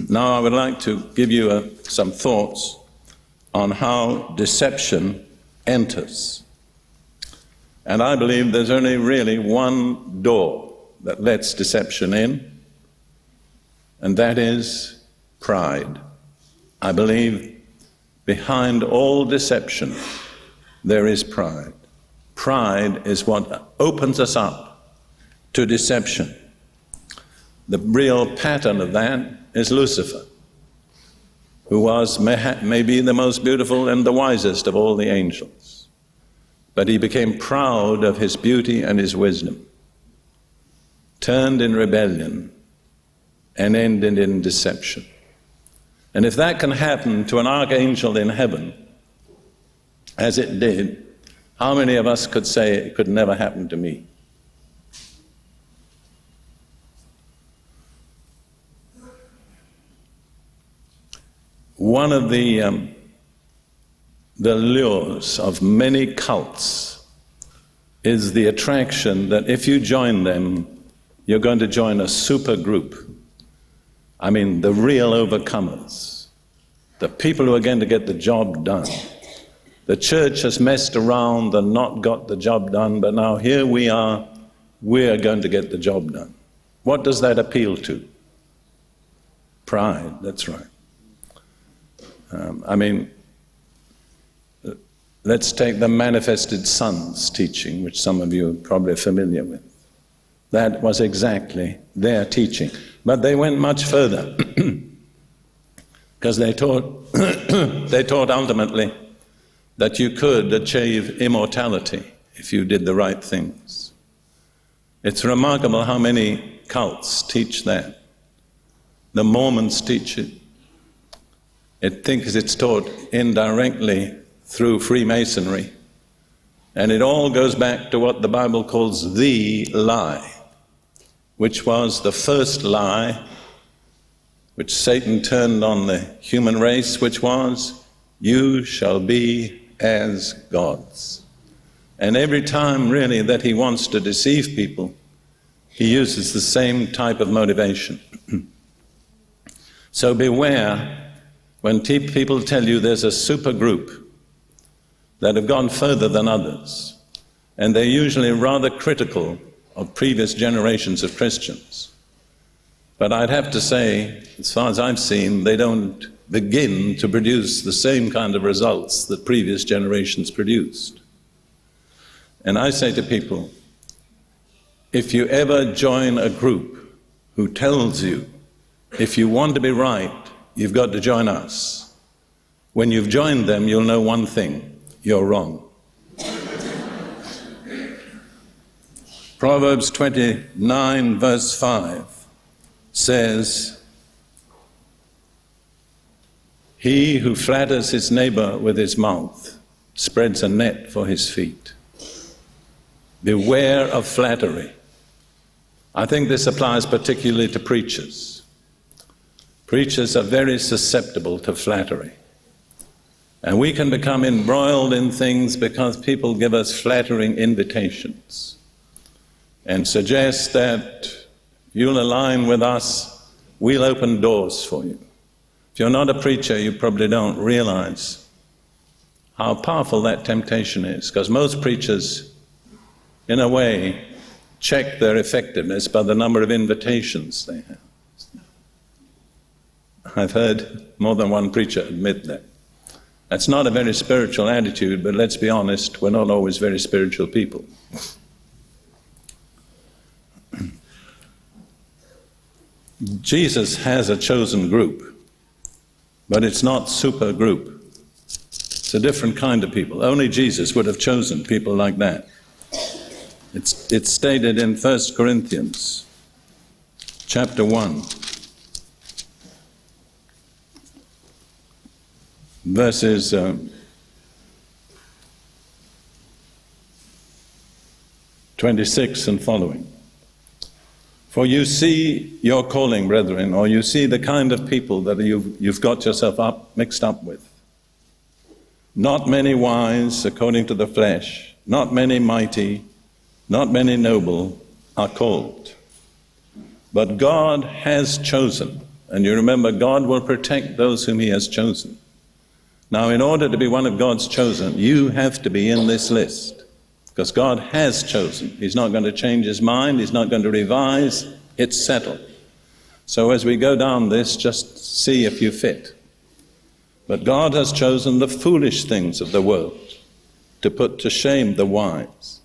Now I would like to give you some thoughts on how deception enters. And I believe there's only really one door that lets deception in, and that is pride. I believe behind all deception there is pride. Pride is what opens us up to deception. The real pattern of that is Lucifer, who was maybe the most beautiful and the wisest of all the angels. But he became proud of his beauty and his wisdom, turned in rebellion, and ended in deception. And if that can happen to an archangel in heaven, as it did, how many of us could say it could never happen to me? One of the lures of many cults is the attraction that if you join them, you're going to join a super group. I mean, the real overcomers, the people who are going to get the job done. The church has messed around and not got the job done, but now here we are going to get the job done. What does that appeal to? Pride, that's right. Let's take the Manifested Sons teaching, which some of you are probably familiar with. That was exactly their teaching. But they went much further, because they taught ultimately that you could achieve immortality if you did the right things. It's remarkable how many cults teach that. The Mormons teach it. It thinks it's taught indirectly through Freemasonry. And it all goes back to what the Bible calls the lie, which was the first lie which Satan turned on the human race, which was, you shall be as gods. And every time really that he wants to deceive people, he uses the same type of motivation. So beware when people tell you there's a super group that have gone further than others, and they're usually rather critical of previous generations of Christians. But I'd have to say, as far as I've seen, they don't begin to produce the same kind of results that previous generations produced. And I say to people, if you ever join a group who tells you, if you want to be right, you've got to join us. When you've joined them, you'll know one thing: you're wrong. Proverbs 29 verse 5 says, he who flatters his neighbor with his mouth spreads a net for his feet. Beware of flattery. I think this applies particularly to preachers. Preachers are very susceptible to flattery. And we can become embroiled in things because people give us flattering invitations and suggest that if you'll align with us, we'll open doors for you. If you're not a preacher, you probably don't realize how powerful that temptation is, because most preachers, in a way, check their effectiveness by the number of invitations they have. I've heard more than one preacher admit that. That's not a very spiritual attitude, but let's be honest, we're not always very spiritual people. Jesus has a chosen group, but it's not super group. It's a different kind of people. Only Jesus would have chosen people like that. It's stated in 1 Corinthians chapter 1. Verses 26 and following. For you see your calling, brethren, or you see the kind of people that you've got yourself mixed up with. Not many wise according to the flesh, not many mighty, not many noble are called. But God has chosen And you remember, God will protect those whom he has chosen. Now, in order to be one of God's chosen, you have to be in this list, because God has chosen. He's not going to change his mind. He's not going to revise. It's settled. So as we go down this, just see if you fit. But God has chosen the foolish things of the world to put to shame the wise.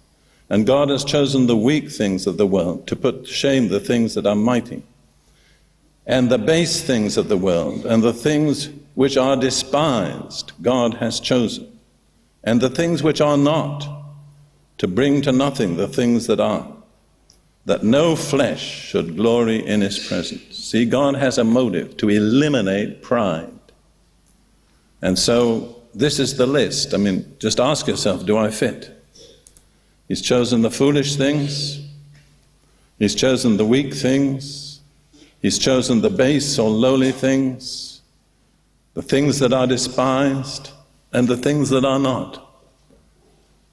And God has chosen the weak things of the world to put to shame the things that are mighty. And the base things of the world and the things which are despised, God has chosen. And the things which are not, to bring to nothing the things that are, that no flesh should glory in his presence. See, God has a motive to eliminate pride. And so this is the list. I mean, just ask yourself, do I fit? He's chosen the foolish things. He's chosen the weak things. He's chosen the base or lowly things, the things that are despised, and the things that are not.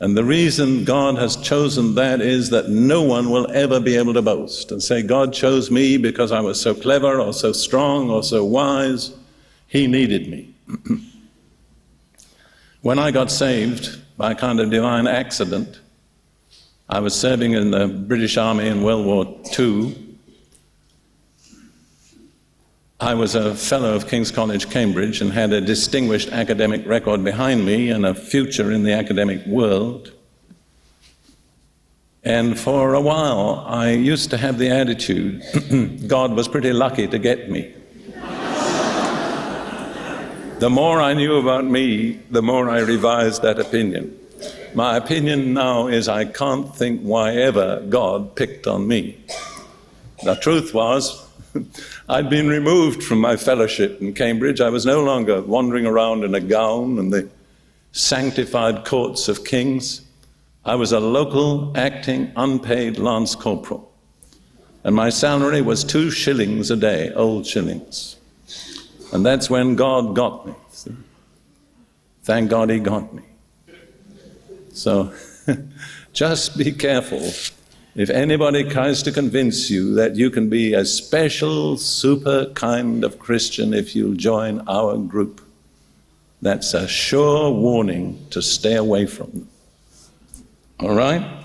And the reason God has chosen that is that no one will ever be able to boast and say, God chose me because I was so clever or so strong or so wise. He needed me. When I got saved by a kind of divine accident, I was serving in the British Army in World War II. I was a fellow of King's College, Cambridge, and had a distinguished academic record behind me and a future in the academic world. And for a while, I used to have the attitude, God was pretty lucky to get me. The more I knew about me, the more I revised that opinion. My opinion now is I can't think why ever God picked on me. The truth was, I'd been removed from my fellowship in Cambridge. I was no longer wandering around in a gown in the sanctified courts of kings. I was a local, acting, unpaid lance corporal. And my salary was 2 shillings a day, old shillings. And that's when God got me. Thank God he got me. So just be careful. If anybody tries to convince you that you can be a special, super kind of Christian if you'll join our group, that's a sure warning to stay away from them. All right?